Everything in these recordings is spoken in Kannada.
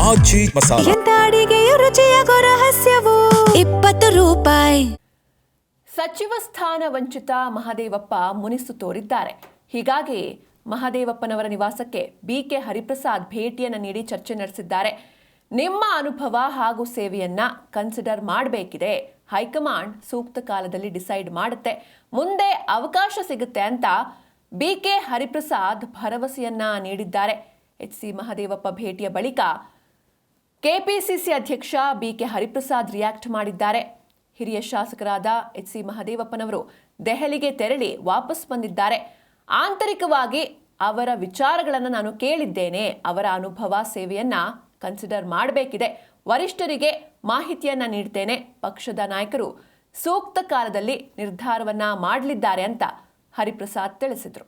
ಆಚಿ ಮಸಾಲ. ಎಂತ ಅಡಿಗೆಯ ರುಚಿಯಾಗೋ ರಹಸ್ಯವು 20 ರೂಪಾಯಿ. ಸಚಿವ ಸ್ಥಾನ ವಂಚಿತ ಮಹದೇವಪ್ಪ ಮುನಿಸು ತೋರಿದ್ದಾರೆ. ಹೀಗಾಗಿ ಮಹದೇವಪ್ಪನವರ ನಿವಾಸಕ್ಕೆ ಬಿಕೆ ಹರಿಪ್ರಸಾದ್ ಭೇಟಿಯನ್ನು ನೀಡಿ ಚರ್ಚೆ ನಡೆಸಿದ್ದಾರೆ. ನಿಮ್ಮ ಅನುಭವ ಹಾಗೂ ಸೇವೆಯನ್ನ ಕನ್ಸಿಡರ್ ಮಾಡಬೇಕಿದೆ. ಹೈಕಮಾಂಡ್ ಸೂಕ್ತ ಕಾಲದಲ್ಲಿ ಡಿಸೈಡ್ ಮಾಡುತ್ತೆ, ಮುಂದೆ ಅವಕಾಶ ಸಿಗುತ್ತೆ ಅಂತ ಬಿಕೆ ಹರಿಪ್ರಸಾದ್ ಭರವಸೆಯನ್ನ ನೀಡಿದ್ದಾರೆ. ಎಚ್.ಸಿ. ಮಹದೇವಪ್ಪ ಭೇಟಿಯ ಬಳಿಕ ಕೆಪಿಸಿಸಿ ಅಧ್ಯಕ್ಷ ಬಿಕೆ ಹರಿಪ್ರಸಾದ್ ರಿಯಾಕ್ಟ್ ಮಾಡಿದ್ದಾರೆ. ಹಿರಿಯ ಶಾಸಕರಾದ ಎಚ್.ಸಿ. ಮಹದೇವಪ್ಪನವರು ದೆಹಲಿಗೆ ತೆರಳಿ ವಾಪಸ್ ಬಂದಿದ್ದಾರೆ. ಆಂತರಿಕವಾಗಿ ಅವರ ವಿಚಾರಗಳನ್ನು ನಾನು ಕೇಳಿದ್ದೇನೆ. ಅವರ ಅನುಭವ ಸೇವೆಯನ್ನ ಕನ್ಸಿಡರ್ ಮಾಡಬೇಕಿದೆ. ವರಿಷ್ಠರಿಗೆ ಮಾಹಿತಿಯನ್ನ ನೀಡ್ತೇನೆ. ಪಕ್ಷದ ನಾಯಕರು ಸೂಕ್ತ ಕಾಲದಲ್ಲಿ ನಿರ್ಧಾರವನ್ನ ಮಾಡಲಿದ್ದಾರೆ ಅಂತ ಹರಿಪ್ರಸಾದ್ ತಿಳಿಸಿದರು.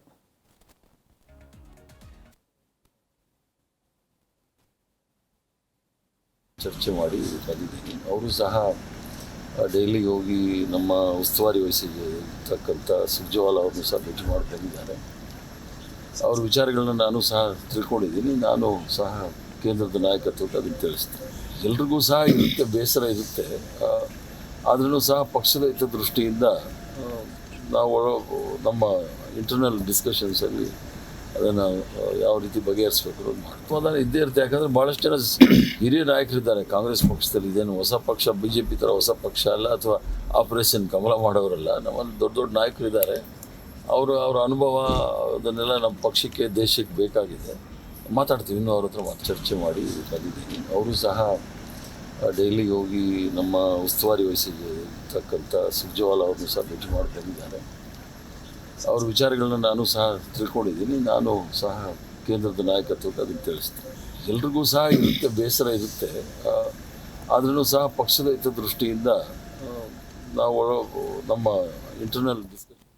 ಚರ್ಚೆ ಮಾಡಿ ಬಂದಿದ್ದೀನಿ. ಅವರು ಸಹ ಡೈಲಿಗೆ ಹೋಗಿ ನಮ್ಮ ಉಸ್ತುವಾರಿ ವಹಿಸಿರ್ತಕ್ಕಂಥ ಸುರ್ಜೇವಾಲ ಅವ್ರನ್ನೂ ಸಹ ಭೇಟಿ ಮಾಡಿ ಬಂದಿದ್ದಾರೆ. ಅವ್ರ ವಿಚಾರಗಳನ್ನ ನಾನು ಸಹ ತಿಳ್ಕೊಂಡಿದ್ದೀನಿ. ನಾನು ಸಹ ಕೇಂದ್ರದ ನಾಯಕತ್ವಕ್ಕೆ ಅದನ್ನು ತಿಳಿಸ್ತೀನಿ. ಎಲ್ರಿಗೂ ಸಹ ಇರುತ್ತೆ, ಬೇಸರ ಇರುತ್ತೆ. ಆದ್ರೂ ಸಹ ಪಕ್ಷದ ಹಿತದೃಷ್ಟಿಯಿಂದ ನಾವು ನಮ್ಮ ಇಂಟರ್ನಲ್ ಡಿಸ್ಕಷನ್ಸಲ್ಲಿ ಅದನ್ನು ಯಾವ ರೀತಿ ಬಗೆಹರಿಸಬೇಕು ಅನ್ನೋದು ಮಾಡ್ತೀವಿ. ಅದನ್ನು ಇದ್ದೇ ಇರುತ್ತೆ. ಯಾಕಂದರೆ ಭಾಳಷ್ಟು ಜನ ಹಿರಿಯ ನಾಯಕರಿದ್ದಾರೆ ಕಾಂಗ್ರೆಸ್ ಪಕ್ಷದಲ್ಲಿ. ಇದೇನು ಹೊಸ ಪಕ್ಷ, BJP ಥರ ಹೊಸ ಪಕ್ಷ ಅಲ್ಲ, ಅಥವಾ ಆಪರೇಷನ್ ಕಮಲ ಮಾಡೋರಲ್ಲ. ನಮ್ಮಲ್ಲಿ ದೊಡ್ಡ ದೊಡ್ಡ ನಾಯಕರಿದ್ದಾರೆ. ಅವರ ಅನುಭವ ಅದನ್ನೆಲ್ಲ ನಮ್ಮ ಪಕ್ಷಕ್ಕೆ, ದೇಶಕ್ಕೆ ಬೇಕಾಗಿದೆ. ಮಾತಾಡ್ತೀವಿ, ಇನ್ನೂ ಅವ್ರ ಹತ್ರ ಚರ್ಚೆ ಮಾಡಿ ಬಂದಿದ್ದೀನಿ. ಅವರು ಸಹ ಡೈಲಿಗೆ ಹೋಗಿ ನಮ್ಮ ಉಸ್ತುವಾರಿ ವಹಿಸಿರ್ತಕ್ಕಂಥ ಸುರ್ಜೇವಾಲ ಅವ್ರನ್ನೂ ಸಹ ಭೇಟಿ ಮಾಡಿ ಬಂದಿದ್ದಾರೆ. ಅವ್ರ ವಿಚಾರಗಳನ್ನ ನಾನು ಸಹ ತಿಳ್ಕೊಂಡಿದ್ದೀನಿ. ನಾನು ಸಹ ಕೇಂದ್ರದ ನಾಯಕತ್ವಕ್ಕೆ ಅದನ್ನು ತಿಳಿಸ್ತೀನಿ. ಎಲ್ರಿಗೂ ಸಹ ಇರುತ್ತೆ, ಬೇಸರ ಇರುತ್ತೆ. ಆದ್ರೂ ಸಹ ಪಕ್ಷದ ಹಿತದೃಷ್ಟಿಯಿಂದ ನಾವು ನಮ್ಮ ಇಂಟರ್ನಲ್ ಡಿಸ್ಕಷನ್